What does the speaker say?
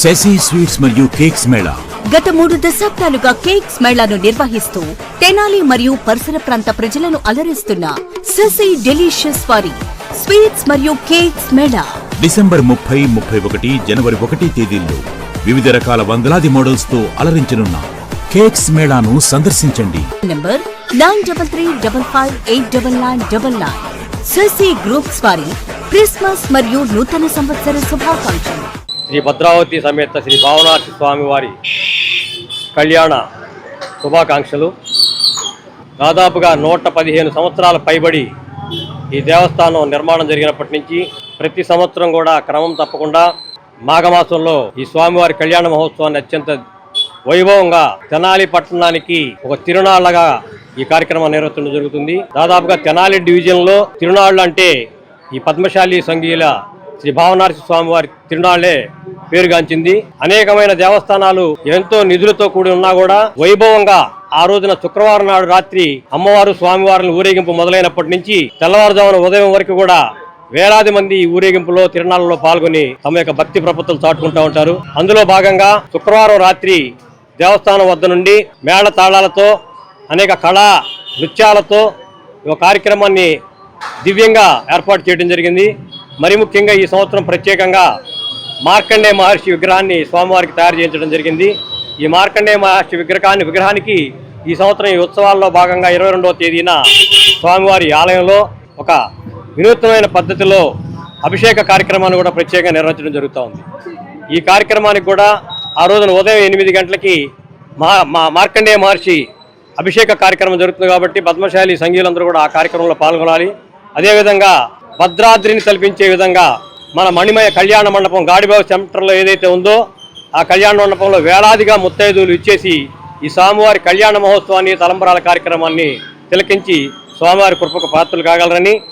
Shashi sweets మరియు cakes Mela గత 3 దశాబ్దాలుగా కేక్స్ మేళాను నిర్వహిస్తూ తెనాలి మరియు పరిసర ప్రాంత ప్రజలను అలరిస్తున్న శశి డెలిషియస్ వారి స్వీట్స్ మరియు కేక్స్ మేళా డిసెంబర్ 30, 31, జనవరి 1 తేదీల్లో వివిధ రకాల వందలాది మోడల్స్ తో అలరించనున్న కేక్స్ మేళాను సందర్శించండి. నంబర్ 9335589999. శశి గ్రూప్స్ వారి క్రిస్మస్ మరియు నూతన సంవత్సర శుభాకాంక్షలు. శ్రీ భద్రావతి సమేత శ్రీ భావనాథ స్వామి వారి కళ్యాణ శుభాకాంక్షలు. దాదాపుగా 115 సంవత్సరాల పైబడి ఈ దేవస్థానం నిర్మాణం జరిగినప్పటి నుంచి ప్రతి సంవత్సరం కూడా క్రమం తప్పకుండా మాఘమాసంలో ఈ స్వామివారి కళ్యాణ మహోత్సవాన్ని అత్యంత వైభవంగా తెనాలి పట్టణానికి ఒక తిరునాళ్లగా ఈ కార్యక్రమం నిర్వహించడం జరుగుతుంది. దాదాపుగా తెనాలి డివిజన్లో తిరునాళ్ళు అంటే ఈ పద్మశాలి సంఘీయుల శ్రీ భావనాథ స్వామి వారి తిరునాళ్లే పేరుగాంచింది. అనేకమైన దేవస్థానాలు ఎంతో నిధులతో కూడి ఉన్నా కూడా వైభవంగా ఆ రోజున శుక్రవారం నాడు రాత్రి అమ్మవారు స్వామివారిని ఊరేగింపు మొదలైనప్పటి నుంచి తెల్లవారుజామున ఉదయం వరకు కూడా వేలాది మంది ఈ ఊరేగింపులో తిరునాళ్లలో పాల్గొని తమ యొక్క భక్తి ప్రపత్తులు చాటుకుంటూ ఉంటారు. అందులో భాగంగా శుక్రవారం రాత్రి దేవస్థానం వద్ద నుండి మేళ తాళాలతో అనేక కళా నృత్యాలతో ఈ కార్యక్రమాన్ని దివ్యంగా ఏర్పాటు చేయడం జరిగింది. మరి ముఖ్యంగా ఈ సంవత్సరం ప్రత్యేకంగా మార్కండేయ మహర్షి విగ్రహాన్ని స్వామివారికి తయారు చేయించడం జరిగింది. ఈ మార్కండేయ మహర్షి విగ్రహానికి ఈ సంవత్సరం ఈ ఉత్సవాల్లో భాగంగా 22వ తేదీన స్వామివారి ఆలయంలో ఒక వినూత్నమైన పద్ధతిలో అభిషేక కార్యక్రమాన్ని కూడా ప్రత్యేకంగా నిర్వహించడం జరుగుతూ ఉంది. ఈ కార్యక్రమానికి కూడా ఆ రోజున ఉదయం 8 గంటలకి మార్కండేయ మహర్షి అభిషేక కార్యక్రమం జరుగుతుంది కాబట్టి పద్మశాలి సంఘీయులందరూ కూడా ఆ కార్యక్రమంలో పాల్గొనాలి. అదేవిధంగా భద్రాద్రిని తలపించే విధంగా మన మణిమయ కళ్యాణ మండపం గాడిబాబు సెంటర్లో ఏదైతే ఉందో ఆ కళ్యాణ మండపంలో వేలాదిగా ముత్తైదువులు ఇచ్చేసి ఈ స్వామివారి కళ్యాణ మహోత్సవాన్ని తలంబరాల కార్యక్రమాన్ని తిలకించి స్వామివారి కృపకు పాత్రలు కాగలరని